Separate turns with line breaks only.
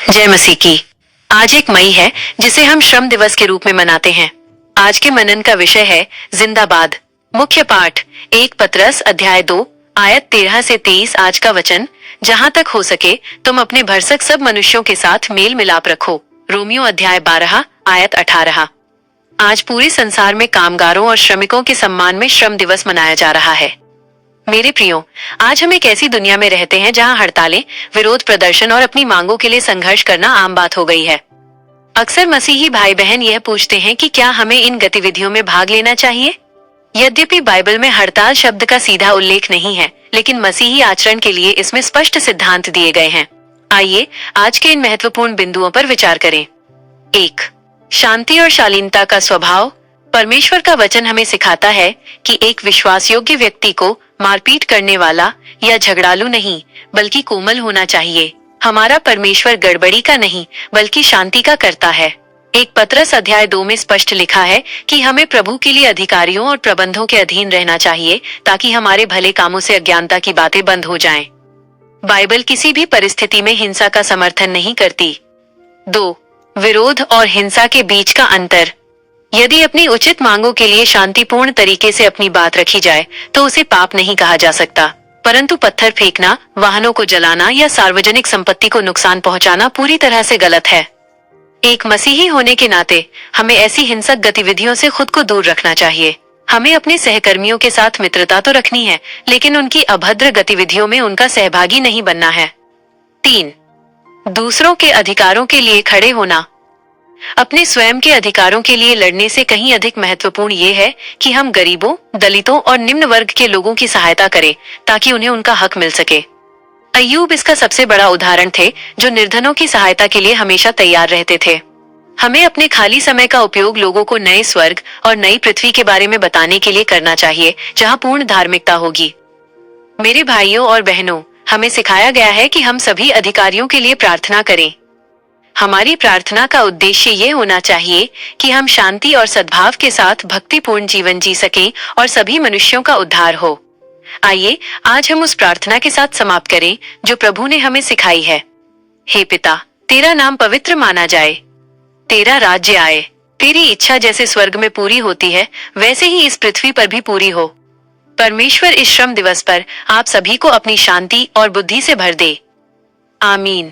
जय मसीह की। आज 1 मई है जिसे हम श्रम दिवस के रूप में मनाते हैं। आज के मनन का विषय है जिंदाबाद। मुख्य पाठ 1 पतरस अध्याय 2 आयत 13 से 23। आज का वचन, जहाँ तक हो सके तुम अपने भरसक सब मनुष्यों के साथ मेल मिलाप रखो। रोमियो अध्याय 12 आयत 18। आज पूरे संसार में कामगारों और श्रमिकों के सम्मान में श्रम दिवस मनाया जा रहा है। मेरे प्रियो, आज हम एक ऐसी दुनिया में रहते हैं जहां हड़तालें, विरोध प्रदर्शन और अपनी मांगों के लिए संघर्ष करना आम बात हो गई है। अक्सर मसीही भाई बहन यह पूछते हैं कि क्या हमें इन गतिविधियों में भाग लेना चाहिए। यद्यपि बाइबल में हड़ताल शब्द का सीधा उल्लेख नहीं है, लेकिन मसीही आचरण के लिए इसमें स्पष्ट सिद्धांत दिए गए हैं। आइए आज के इन महत्वपूर्ण बिंदुओं पर विचार करें। 1. शांति और शालीनता का स्वभाव। परमेश्वर का वचन हमें सिखाता है कि एक विश्वास योग्य व्यक्ति को मारपीट करने वाला या झगड़ालू नहीं, बल्कि कोमल होना चाहिए। हमारा परमेश्वर गड़बड़ी का नहीं, बल्कि शांति का करता है। 1 पतरस अध्याय 2 में स्पष्ट लिखा है कि हमें प्रभु के लिए अधिकारियों और प्रबंधों के अधीन रहना चाहिए, ताकि हमारे भले कामों से अज्ञानता की बातें बंद हो जाएं। बाइबल किसी भी परिस्थिति में हिंसा का समर्थन नहीं करती। 2. विरोध और हिंसा के बीच का अंतर। यदि अपनी उचित मांगों के लिए शांतिपूर्ण तरीके से अपनी बात रखी जाए तो उसे पाप नहीं कहा जा सकता, परंतु पत्थर फेंकना, वाहनों को जलाना या सार्वजनिक संपत्ति को नुकसान पहुंचाना पूरी तरह से गलत है। एक मसीही होने के नाते हमें ऐसी हिंसक गतिविधियों से खुद को दूर रखना चाहिए। हमें अपने सहकर्मियों के साथ मित्रता तो रखनी है, लेकिन उनकी अभद्र गतिविधियों में उनका सहभागी नहीं बनना है। 3. दूसरों के अधिकारों के लिए खड़े होना। अपने स्वयं के अधिकारों के लिए लड़ने से कहीं अधिक महत्वपूर्ण ये है कि हम गरीबों, दलितों और निम्न वर्ग के लोगों की सहायता करें, ताकि उन्हें उनका हक मिल सके। अय्यूब इसका सबसे बड़ा उदाहरण थे, जो निर्धनों की सहायता के लिए हमेशा तैयार रहते थे। हमें अपने खाली समय का उपयोग लोगों को नए स्वर्ग और नई पृथ्वी के बारे में बताने के लिए करना चाहिए, जहाँ पूर्ण धार्मिकता होगी। मेरे भाइयों और बहनों, हमें सिखाया गया है कि हम सभी अधिकारियों के लिए प्रार्थना करें। हमारी प्रार्थना का उद्देश्य ये होना चाहिए कि हम शांति और सद्भाव के साथ भक्तिपूर्ण जीवन जी सकें और सभी मनुष्यों का उद्धार हो। आइए आज हम उस प्रार्थना के साथ समाप्त करें जो प्रभु ने हमें सिखाई है। हे पिता, तेरा नाम पवित्र माना जाए, तेरा राज्य आए, तेरी इच्छा जैसे स्वर्ग में पूरी होती है वैसे ही इस पृथ्वी पर भी पूरी हो। परमेश्वर इस श्रम दिवस पर आप सभी को अपनी शांति और बुद्धि से भर दे। आमीन।